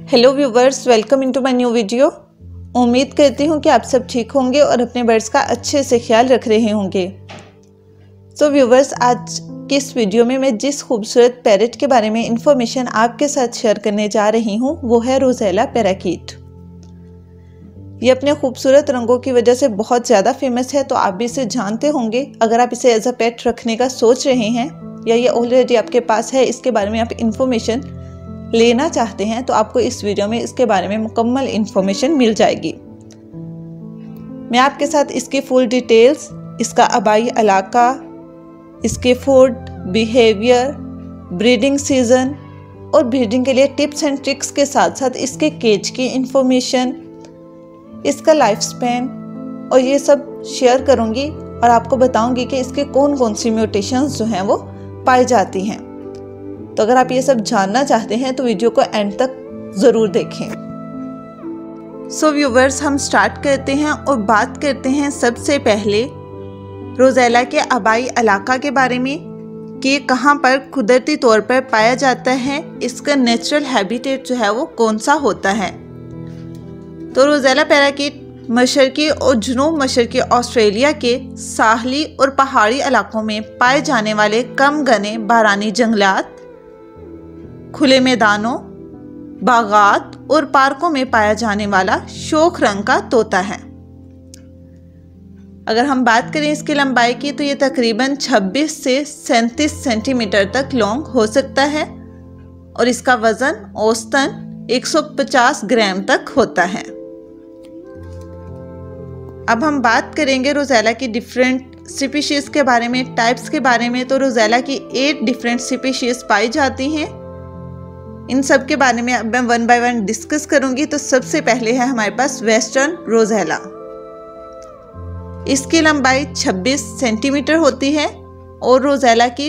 Hello viewers, welcome into my new video. उम्मीद करती हूँ कि आप सब ठीक होंगे और अपने बर्ड्स का अच्छे से ख्याल रख रहे होंगे। सो व्यूवर्स, आज की इस वीडियो में मैं जिस खूबसूरत पैरेट के बारे में इंफॉर्मेशन आपके साथ शेयर करने जा रही हूँ वो है रोज़ेला पैराकीट। ये अपने खूबसूरत रंगों की वजह से बहुत ज़्यादा फेमस है, तो आप भी इसे जानते होंगे। अगर आप इसे एज अ पेट रखने का सोच रहे हैं या ये ऑलरेडी आपके पास है, इसके बारे में आप इंफॉर्मेशन लेना चाहते हैं, तो आपको इस वीडियो में इसके बारे में मुकम्मल इंफॉर्मेशन मिल जाएगी। मैं आपके साथ इसकी फुल डिटेल्स, इसका आबाई इलाका, इसके फूड, बिहेवियर, ब्रीडिंग सीजन और ब्रीडिंग के लिए टिप्स एंड ट्रिक्स के साथ साथ इसके केज की इंफॉर्मेशन, इसका लाइफ स्पैन और ये सब शेयर करूंगी और आपको बताऊंगी कि इसके कौन कौन सी म्यूटेशंस जो हैं वो पाई जाती हैं। तो अगर आप ये सब जानना चाहते हैं तो वीडियो को एंड तक ज़रूर देखें। सो व्यूवर्स, हम स्टार्ट करते हैं और बात करते हैं सबसे पहले रोज़ेला के आबाई इलाका के बारे में कि ये कहाँ पर कुदरती तौर पर पाया जाता है, इसका नेचुरल हैबिटेट जो है वो कौन सा होता है। तो रोज़ेला पैराकीट मशरकी और जुनूब मशरकी ऑस्ट्रेलिया के साहली और पहाड़ी इलाकों में पाए जाने वाले कम घने बारानी जंगलात, खुले मैदानों, बागात और पार्कों में पाया जाने वाला शोख रंग का तोता है। अगर हम बात करें इसकी लंबाई की तो ये तकरीबन 26 से 37 सेंटीमीटर तक लॉन्ग हो सकता है और इसका वजन औसतन 150 ग्राम तक होता है। अब हम बात करेंगे रोज़ेला की डिफरेंट स्पीशीज़ के बारे में, टाइप्स के बारे में। तो रोज़ेला की 8 डिफरेंट स्पीशीज़ पाई जाती हैं। इन सब के बारे में अब मैं वन बाय वन डिस्कस करूंगी। तो सबसे पहले है हमारे पास वेस्टर्न रोज़ेला। इसकी लंबाई 26 सेंटीमीटर होती है और रोज़ेला की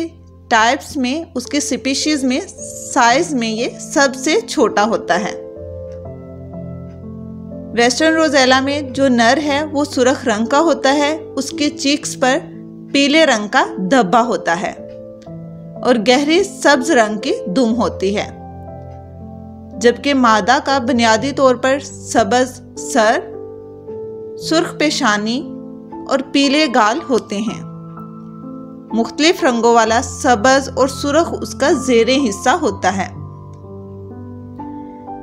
टाइप्स में, उसके स्पीशीज में, साइज में ये सबसे छोटा होता है। वेस्टर्न रोज़ेला में जो नर है वो सुर्ख रंग का होता है, उसके चीक्स पर पीले रंग का धब्बा होता है और गहरी सब्ज रंग की दुम होती है, जबकि मादा का बुनियादी तौर पर सबज सर, सुर्ख पेशानी और पीले गाल होते हैं। मुख्तलिफ रंगों वाला सबज और सुर्ख उसका ज़ेरे हिस्सा होता है।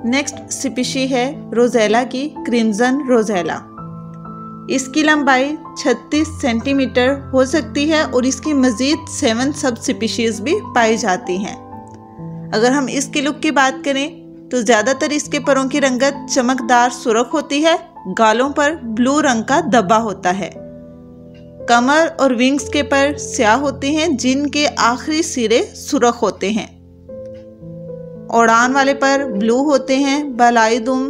नेक्स्ट स्पीशी है रोज़ेला की क्रिम्सन रोज़ेला। इसकी लंबाई 36 सेंटीमीटर हो सकती है और इसकी मज़ीद 7 सब स्पीशीज़ भी पाई जाती हैं। अगर हम इसकी लुक की बात करें तो ज़्यादातर इसके परों की रंगत चमकदार सुर्ख होती है, गालों पर ब्लू रंग का धब्बा होता है, कमर और विंग्स के पर स्याह होते हैं जिनके आखिरी सिरे सुर्ख होते हैं। उड़ान वाले पर ब्लू होते हैं, बलाई दुम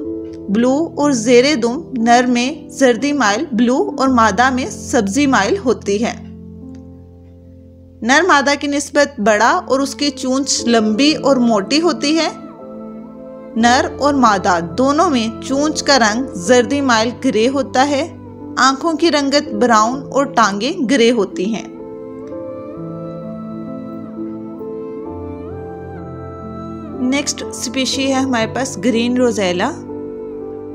ब्लू और ज़ेरे दुम नर में जर्दी माइल ब्लू और मादा में सब्जी माइल होती है। नर मादा की निस्बत बड़ा और उसकी चूंच लंबी और मोटी होती है। नर और मादा दोनों में चूंच का रंग जर्दी माइल ग्रे होता है, आंखों की रंगत ब्राउन और टांगें ग्रे होती हैं। नेक्स्ट स्पीशी है हमारे पास ग्रीन रोज़ेला।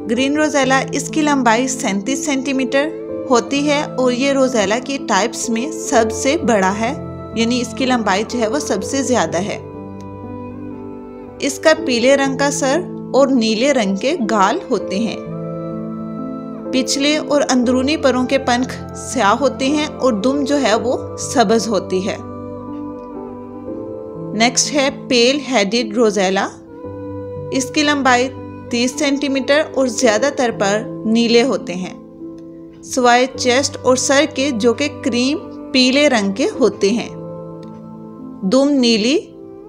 ग्रीन रोज़ेला, इसकी लंबाई 37 सेंटीमीटर होती है और ये रोज़ेला की टाइप्स में सबसे बड़ा है, यानी इसकी लंबाई जो है वो सबसे ज़्यादा है। इसका पीले रंग का सर और नीले रंग के गाल होते हैं। पिछले और अंदरूनी परों के पंख स्याह होते हैं और दुम जो है वो सबज होती है। नेक्स्ट है पेल हेडेड रोज़ेला। इसकी लंबाई 30 सेंटीमीटर और ज़्यादातर पर नीले होते हैं, सिवाय चेस्ट और सर के जो कि क्रीम पीले रंग के होते हैं। दुम नीली,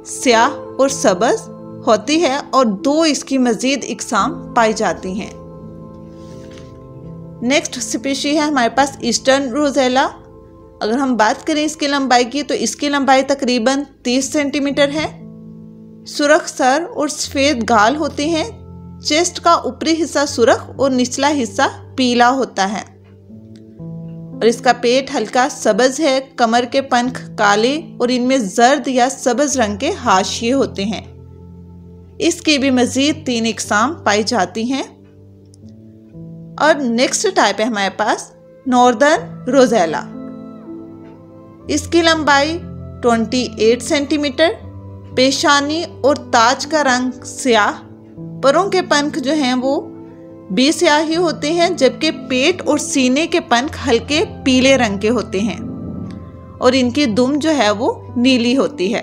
स्याह और सबज होती है और 2 इसकी मजीद इकसाम पाई जाती हैं। नेक्स्ट स्पीशी है हमारे पास ईस्टर्न रोज़ेला। अगर हम बात करें इसकी लंबाई की तो इसकी लंबाई तकरीबन 30 सेंटीमीटर है। सुर्ख सर और सफ़ेद गाल होते हैं। चेस्ट का ऊपरी हिस्सा सुर्ख और निचला हिस्सा पीला होता है और इसका पेट हल्का सबज है। कमर के पंख काले और इनमें जर्द या सबज रंग के हाशिए होते हैं। इसकी भी मज़ीद 3 इकसाम पाई जाती हैं। और नेक्स्ट टाइप है हमारे पास नॉर्दर्न रोज़ेला। इसकी लंबाई 28 सेंटीमीटर, पेशानी और ताज का रंग स्याह, परों के पंख जो हैं वो भी स्याह ही होते हैं, जबकि पेट और सीने के पंख हल्के पीले रंग के होते हैं और इनकी दुम जो है वो नीली होती है।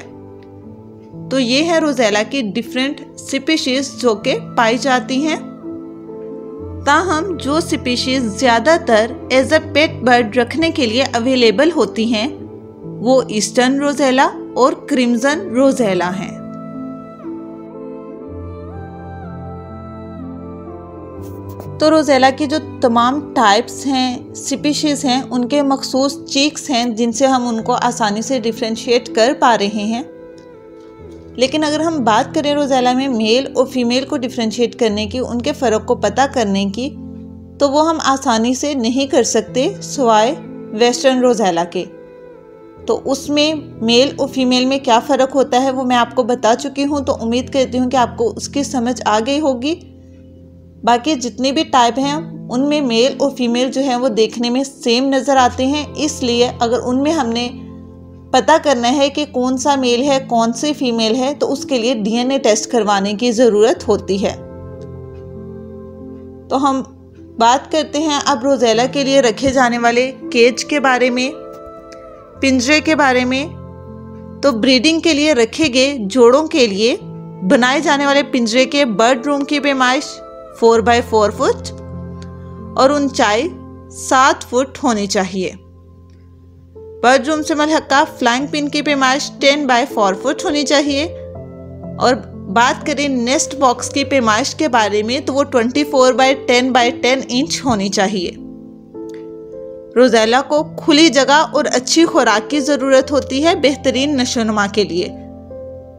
तो ये है रोज़ेला की डिफरेंट स्पीशीज जो कि पाई जाती हैं। ताहम जो स्पीशीज ज़्यादातर एज अ पेट बर्ड रखने के लिए अवेलेबल होती हैं वो ईस्टर्न रोज़ेला और क्रिम्सन रोज़ेला हैं। तो रोज़ेला की जो तमाम टाइप्स हैं, स्पीशीज़ हैं, उनके मखसूस चीक्स हैं जिनसे हम उनको आसानी से डिफ्रेंशिएट कर पा रहे हैं। लेकिन अगर हम बात करें रोज़ेला में मेल और फीमेल को डिफ्रेंशिएट करने की, उनके फ़र्क को पता करने की, तो वो हम आसानी से नहीं कर सकते सिवाय वेस्टर्न रोज़ेला के। तो उसमें मेल और फीमेल में क्या फ़र्क होता है वो मैं आपको बता चुकी हूँ। तो उम्मीद करती हूँ कि आपको उसकी समझ आ गई होगी। बाकी जितनी भी टाइप हैं उनमें मेल और फीमेल जो हैं वो देखने में सेम नज़र आते हैं, इसलिए अगर उनमें हमने पता करना है कि कौन सा मेल है कौन सी फीमेल है तो उसके लिए डीएनए टेस्ट करवाने की ज़रूरत होती है। तो हम बात करते हैं अब रोज़ेला के लिए रखे जाने वाले केज के बारे में, पिंजरे के बारे में। तो ब्रीडिंग के लिए रखे गए जोड़ों के लिए बनाए जाने वाले पिंजरे के बर्ड रूम की पैमाइश 4x4 फुट और ऊंचाई 7 फुट होनी चाहिए। बर्ड रूम से मलहक्का फ्लाइंग पिन की पैमाइश 10x4 फुट होनी चाहिए। और बात करें नेस्ट बॉक्स की पैमाइश के बारे में तो वो 24x10x10 इंच होनी चाहिए। रोज़ेला को खुली जगह और अच्छी खुराक की ज़रूरत होती है बेहतरीन नशोनुमा के लिए।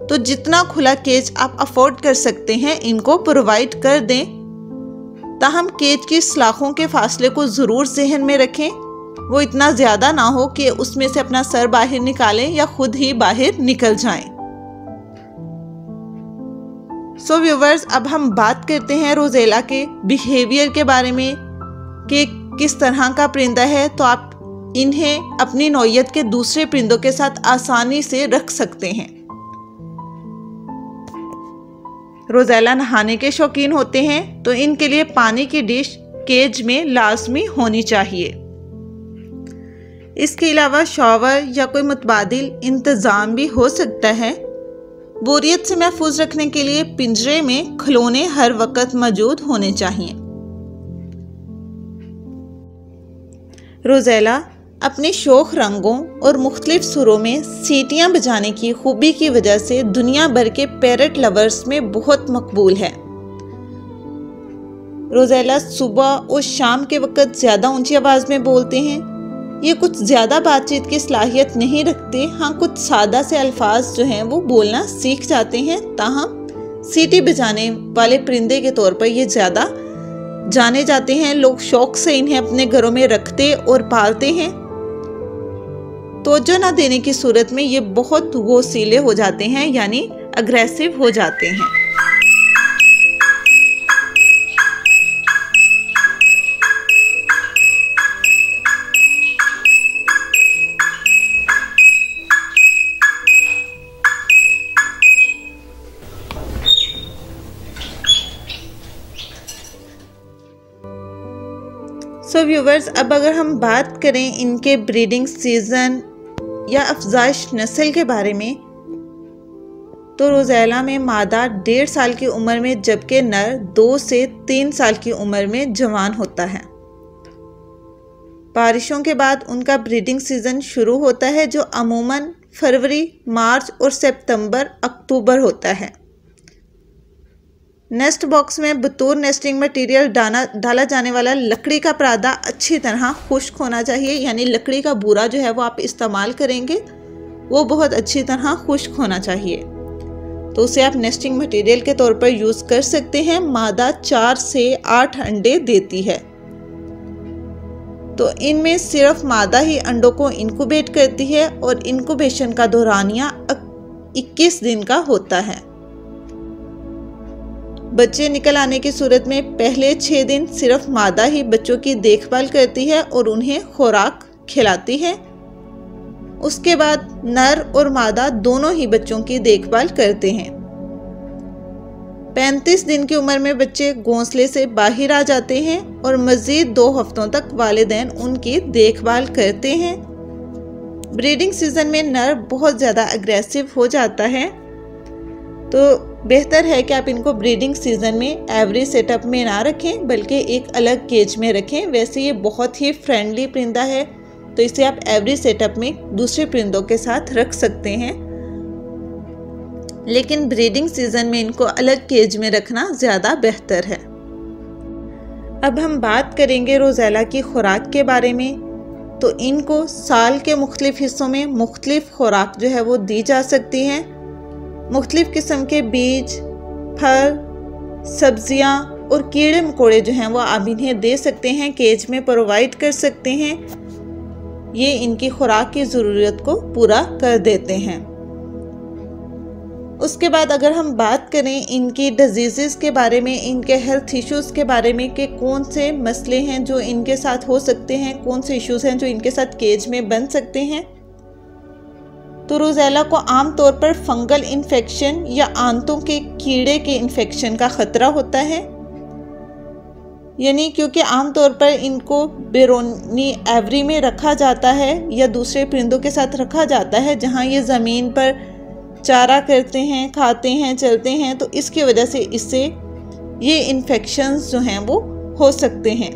तो जितना खुला केज आप अफोर्ड कर सकते हैं इनको प्रोवाइड कर दें। ताहम केज की सलाखों के फासले को ज़रूर ज़हन में रखें, वो इतना ज़्यादा ना हो कि उसमें से अपना सर बाहर निकालें या खुद ही बाहर निकल जाएं। सो व्यूवर्स, अब हम बात करते हैं रोज़ेला के बिहेवियर के बारे में कि किस तरह का परिंदा है। तो आप इन्हें अपनी नौइयत के दूसरे परिंदों के साथ आसानी से रख सकते हैं। रोज़ेला नहाने के शौकीन होते हैं तो इनके लिए पानी की डिश केज में लाजमी होनी चाहिए। इसके अलावा शॉवर या कोई मुतबादिल इंतज़ाम भी हो सकता है। बोरियत से महफूज रखने के लिए पिंजरे में खिलौने हर वक्त मौजूद होने चाहिए। रोज़ेला अपने शौक रंगों और मुख्तलिफ सुरों में सीटियां बजाने की खूबी की वजह से दुनिया भर के पैरट लवर्स में बहुत मकबूल है। रोज़ेला सुबह और शाम के वक्त ज़्यादा ऊंची आवाज़ में बोलते हैं। ये कुछ ज़्यादा बातचीत की सलाहियत नहीं रखते। हाँ, कुछ सादा से अल्फाज जो हैं वो बोलना सीख जाते हैं। ताहम सीटी बजाने वाले परिंदे के तौर पर ये ज़्यादा जाने जाते हैं। लोग शौक से इन्हें अपने घरों में रखते और पालते हैं। तवज्जो न देने की सूरत में ये बहुत गोसीले हो जाते हैं, यानी अग्रेसिव हो जाते हैं। सो व्यूवर्स, अब अगर हम बात करें इनके ब्रीडिंग सीजन या अफजाइश नस्ल के बारे में तो रोज़ेला में मादा 1.5 साल की उम्र में जबकि नर 2 से 3 साल की उम्र में जवान होता है। बारिशों के बाद उनका ब्रीडिंग सीजन शुरू होता है जो अमूमन फरवरी, मार्च और सितंबर, अक्टूबर होता है। नेस्ट बॉक्स में बतौर नेस्टिंग मटेरियल डाला जाने वाला लकड़ी का परादा अच्छी तरह खुश्क होना चाहिए, यानी लकड़ी का बूरा जो है वो आप इस्तेमाल करेंगे वो बहुत अच्छी तरह खुश्क होना चाहिए। तो उसे आप नेस्टिंग मटेरियल के तौर पर यूज़ कर सकते हैं। मादा 4 से 8 अंडे देती है। तो इनमें सिर्फ मादा ही अंडों को इंक्यूबेट करती है और इंक्यूबेशन का दौरानिया 21 दिन का होता है। बच्चे निकल आने की सूरत में पहले 6 दिन सिर्फ मादा ही बच्चों की देखभाल करती है और उन्हें खुराक खिलाती है। उसके बाद नर और मादा दोनों ही बच्चों की देखभाल करते हैं। 35 दिन की उम्र में बच्चे घोंसले से बाहर आ जाते हैं और मज़ीद 2 हफ्तों तक वालिदैन उनकी देखभाल करते हैं। ब्रीडिंग सीजन में नर बहुत ज़्यादा अग्रेसिव हो जाता है, तो बेहतर है कि आप इनको ब्रीडिंग सीजन में एवरी सेटअप में ना रखें, बल्कि एक अलग केज में रखें। वैसे ये बहुत ही फ्रेंडली परिंदा है, तो इसे आप एवरी सेटअप में दूसरे परिंदों के साथ रख सकते हैं, लेकिन ब्रीडिंग सीजन में इनको अलग केज में रखना ज़्यादा बेहतर है। अब हम बात करेंगे रोज़ेला की खुराक के बारे में। तो इनको साल के मुख्तलिफ हिस्सों में मुख्तलिफ खुराक जो है वो दी जा सकती है। मुख्तलिफ किस्म के बीज, फल, सब्जियां और कीड़े मकोड़े जो हैं वो आप इन्हें दे सकते हैं, केज में प्रोवाइड कर सकते हैं। ये इनकी खुराक की ज़रूरत को पूरा कर देते हैं। उसके बाद अगर हम बात करें इनकी डिजीज़ के बारे में, इनके हेल्थ इश्यूज़ के बारे में कि कौन से मसले हैं जो इनके साथ हो सकते हैं, कौन से इश्यूज़ हैं जो इनके साथ केज में बन सकते हैं, तो रोज़ेला को आम तौर पर फंगल इन्फेक्शन या आंतों के कीड़े के इन्फेक्शन का ख़तरा होता है। यानी क्योंकि आम तौर पर इनको बैरूनी एवरी में रखा जाता है या दूसरे परिंदों के साथ रखा जाता है, जहाँ ये ज़मीन पर चारा करते हैं, खाते हैं, चलते हैं, तो इसकी वजह से इससे ये इन्फेक्शंस जो हैं वो हो सकते हैं।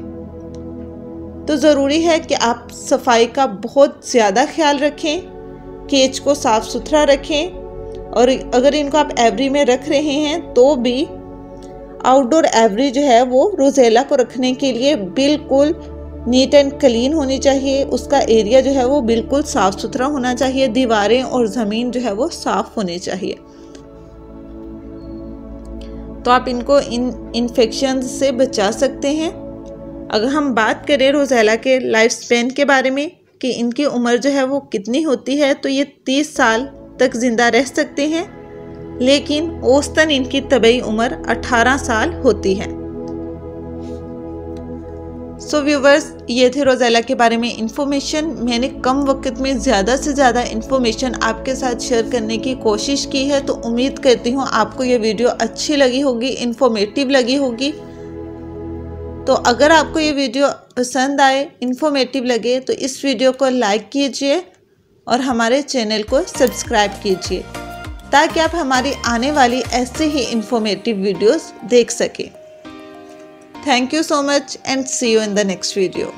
तो ज़रूरी है कि आप सफाई का बहुत ज़्यादा ख्याल रखें, केज को साफ़ सुथरा रखें, और अगर इनको आप एवरी में रख रहे हैं तो भी आउटडोर एवरी जो है वो रोज़ेला को रखने के लिए बिल्कुल नीट एंड क्लीन होनी चाहिए। उसका एरिया जो है वो बिल्कुल साफ़ सुथरा होना चाहिए, दीवारें और ज़मीन जो है वो साफ़ होनी चाहिए। तो आप इनको इन इन्फेक्शन से बचा सकते हैं। अगर हम बात करें रोज़ेला के लाइफ स्पैन के बारे में कि इनकी उम्र जो है वो कितनी होती है, तो ये 30 साल तक ज़िंदा रह सकते हैं, लेकिन औसतन इनकी तबई उम्र 18 साल होती है। सो व्यूवर्स, ये थे रोज़ेला के बारे में इंफॉर्मेशन। मैंने कम वक्त में ज़्यादा से ज़्यादा इंफॉर्मेशन आपके साथ शेयर करने की कोशिश की है, तो उम्मीद करती हूँ आपको ये वीडियो अच्छी लगी होगी, इंफॉर्मेटिव लगी होगी। तो अगर आपको ये वीडियो पसंद आए, इंफॉर्मेटिव लगे, तो इस वीडियो को लाइक कीजिए और हमारे चैनल को सब्सक्राइब कीजिए, ताकि आप हमारी आने वाली ऐसे ही इंफॉर्मेटिव वीडियोस देख सकें। Thank you so much and see you in the next video.